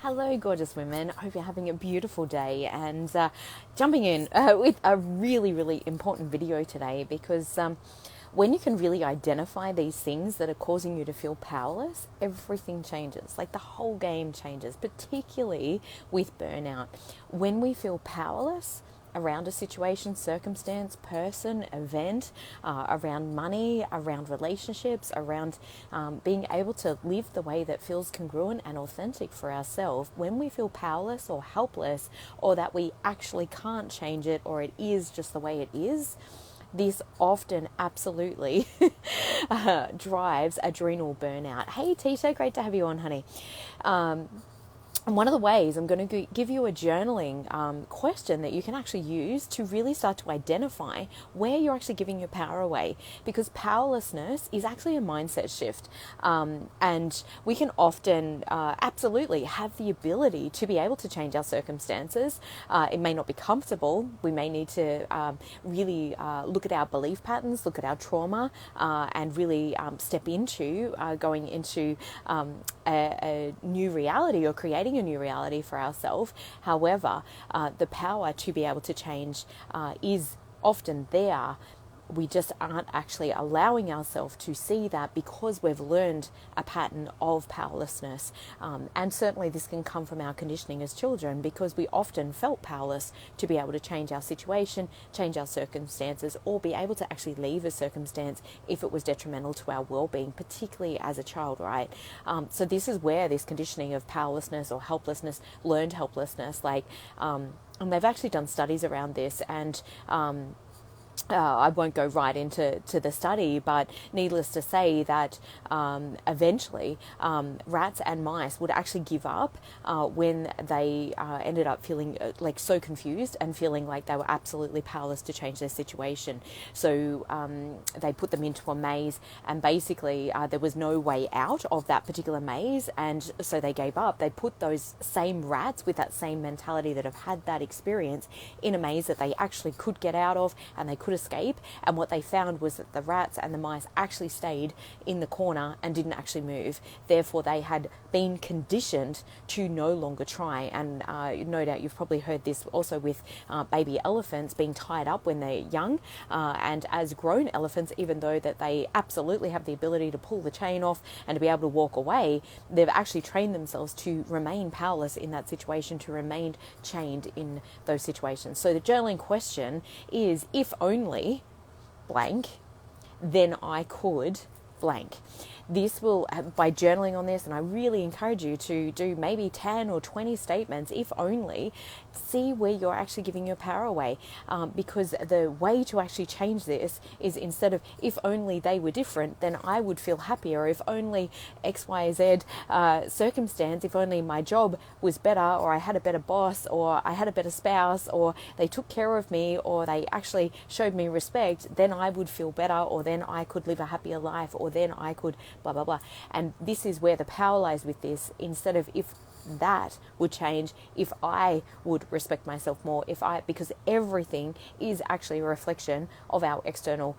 Hello, gorgeous women. I hope you're having a beautiful day and jumping in with a really, really important video today because when you can really identify these things that are causing you to feel powerless, everything changes. Like the whole game changes, particularly with burnout. When we feel powerless around a situation, circumstance, person, event, around money, around relationships, around being able to live the way that feels congruent and authentic for ourselves. When we feel powerless or helpless, or that we actually can't change it, or it is just the way it is, this often absolutely drives adrenal burnout. Hey, Tisha, great to have you on, honey. And one of the ways I'm going to give you a journaling question that you can actually use to really start to identify where you're actually giving your power away, because powerlessness is actually a mindset shift. And we can often absolutely have the ability to be able to change our circumstances. It may not be comfortable. We may need to really look at our belief patterns, look at our trauma, and really step into going into a new reality or creating a new reality for ourselves. However, the power to be able to change is often there. We just aren't actually allowing ourselves to see that because we've learned a pattern of powerlessness. And certainly this can come from our conditioning as children, because we often felt powerless to be able to change our situation, change our circumstances, or be able to actually leave a circumstance if it was detrimental to our well-being, particularly as a child, right? So this is where this conditioning of powerlessness or helplessness, learned helplessness, and they've actually done studies around this, and I won't go right into the study, but needless to say that eventually rats and mice would actually give up when they ended up feeling like so confused and feeling like they were absolutely powerless to change their situation. So they put them into a maze, and basically there was no way out of that particular maze, and so they gave up. They put those same rats with that same mentality that have had that experience in a maze that they actually could get out of, and they could escape. And what they found was that the rats and the mice actually stayed in the corner and didn't actually move. Therefore, they had been conditioned to no longer try. And no doubt you've probably heard this also with baby elephants being tied up when they're young, and as grown elephants, even though that they absolutely have the ability to pull the chain off and to be able to walk away, they've actually trained themselves to remain powerless in that situation, to remain chained in those situations. So the journaling question is, if only blank, then I could blank. This will, by journaling on this, and I really encourage you to do maybe 10 or 20 statements, if only, see where you're actually giving your power away. Because the way to actually change this is, instead of if only they were different, then I would feel happier. If only X, Y, Z circumstance, if only my job was better, or I had a better boss, or I had a better spouse, or they took care of me, or they actually showed me respect, then I would feel better, or then I could live a happier life, or then I could blah, blah, blah. And this is where the power lies with this. Instead of if that would change, if I would respect myself more, because everything is actually a reflection of our external,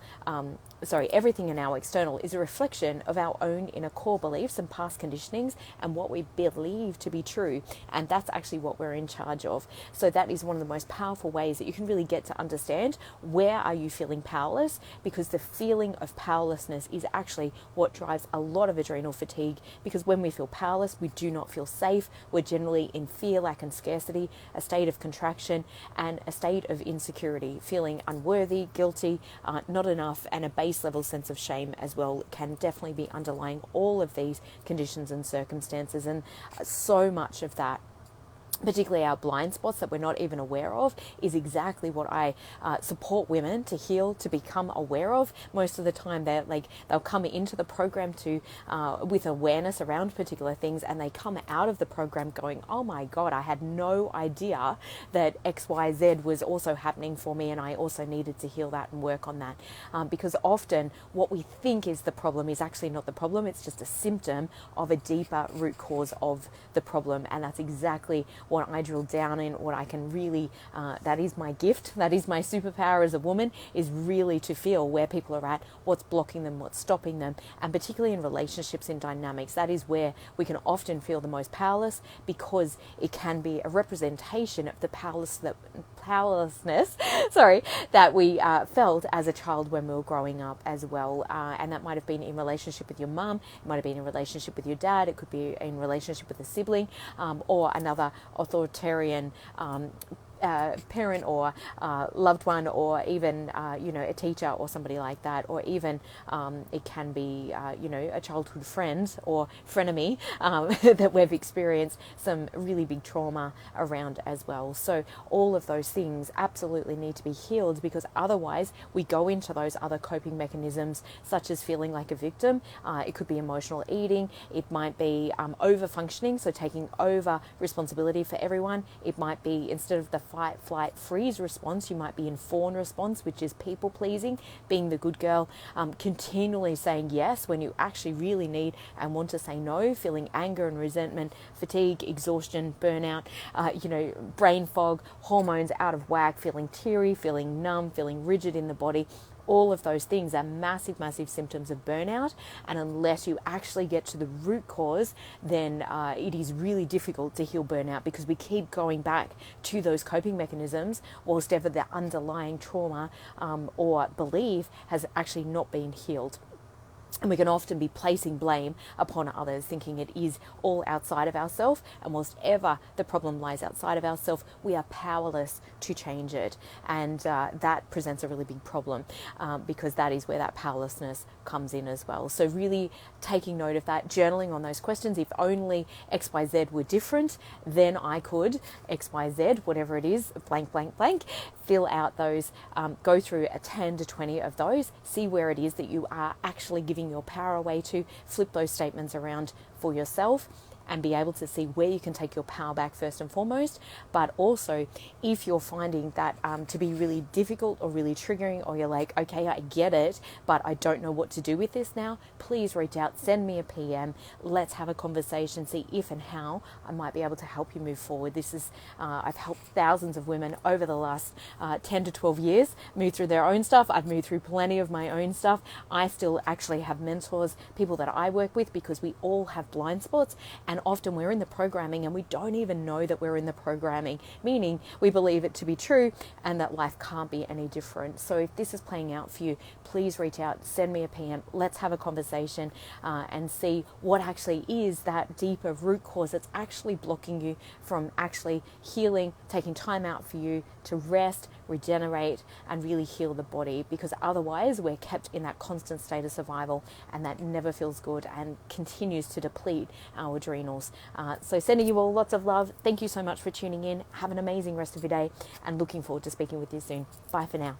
everything in our external is a reflection of our own inner core beliefs and past conditionings and what we believe to be true. And that's actually what we're in charge of. So that is one of the most powerful ways that you can really get to understand where are you feeling powerless, because the feeling of powerlessness is actually what drives a lot of adrenal fatigue, because when we feel powerless, we do not feel safe. We're generally in fear, lack and scarcity, a state of contraction, and a state of insecurity, feeling unworthy, guilty, not enough, and a base level sense of shame as well can definitely be underlying all of these conditions and circumstances. And so much of that, particularly our blind spots that we're not even aware of, is exactly what I support women to heal, to become aware of. Most of the time they'll come into the program to with awareness around particular things, and they come out of the program going, oh my God, I had no idea that XYZ was also happening for me, and I also needed to heal that and work on that. Because often what we think is the problem is actually not the problem. It's just a symptom of a deeper root cause of the problem, and that's exactly what I drill down in, what I can really, that is my gift, that is my superpower as a woman, is really to feel where people are at, what's blocking them, what's stopping them. And particularly in relationships and dynamics, that is where we can often feel the most powerless, because it can be a representation of the powerlessness that we felt as a child when we were growing up as well. And that might have been in relationship with your mum, it might have been in relationship with your dad, it could be in relationship with a sibling, or another authoritarian parent or loved one, or even a teacher or somebody like that, or even it can be a childhood friend or frenemy that we've experienced some really big trauma around as well. So all of those things absolutely need to be healed, because otherwise we go into those other coping mechanisms, such as feeling like a victim. It could be emotional eating, it might be over functioning, so taking over responsibility for everyone. It might be, instead of the fight, flight, freeze response, you might be in fawn response, which is people pleasing, being the good girl, continually saying yes when you actually really need and want to say no, feeling anger and resentment, fatigue, exhaustion, burnout, brain fog, hormones out of whack, feeling teary, feeling numb, feeling rigid in the body. All of those things are massive, massive symptoms of burnout. And unless you actually get to the root cause, then it is really difficult to heal burnout, because we keep going back to those coping mechanisms whilst ever the underlying trauma or belief has actually not been healed. And we can often be placing blame upon others, thinking it is all outside of ourselves. And whilst ever the problem lies outside of ourselves, we are powerless to change it. And that presents a really big problem, because that is where that powerlessness comes in as well. So really taking note of that, journaling on those questions. If only XYZ were different, then I could XYZ, whatever it is, blank, blank, blank. Fill out those, go through a 10 to 20 of those, see where it is that you are actually giving your power away to, flip those statements around for yourself, and be able to see where you can take your power back first and foremost. But also, if you're finding that to be really difficult or really triggering, or you're like, okay, I get it, but I don't know what to do with this now, please reach out, send me a PM, let's have a conversation, see if and how I might be able to help you move forward. This is, I've helped thousands of women over the last 10 to 12 years move through their own stuff. I've moved through plenty of my own stuff. I still actually have mentors, people that I work with, because we all have blind spots. And often we're in the programming and we don't even know that we're in the programming, meaning we believe it to be true and that life can't be any different. So if this is playing out for you, please reach out, send me a PM, let's have a conversation and see what actually is that deeper root cause that's actually blocking you from actually healing, taking time out for you to rest, regenerate, and really heal the body, because otherwise we're kept in that constant state of survival, and that never feels good and continues to deplete our adrenals. So sending you all lots of love. Thank you so much for tuning in. Have an amazing rest of your day, and looking forward to speaking with you soon. Bye for now.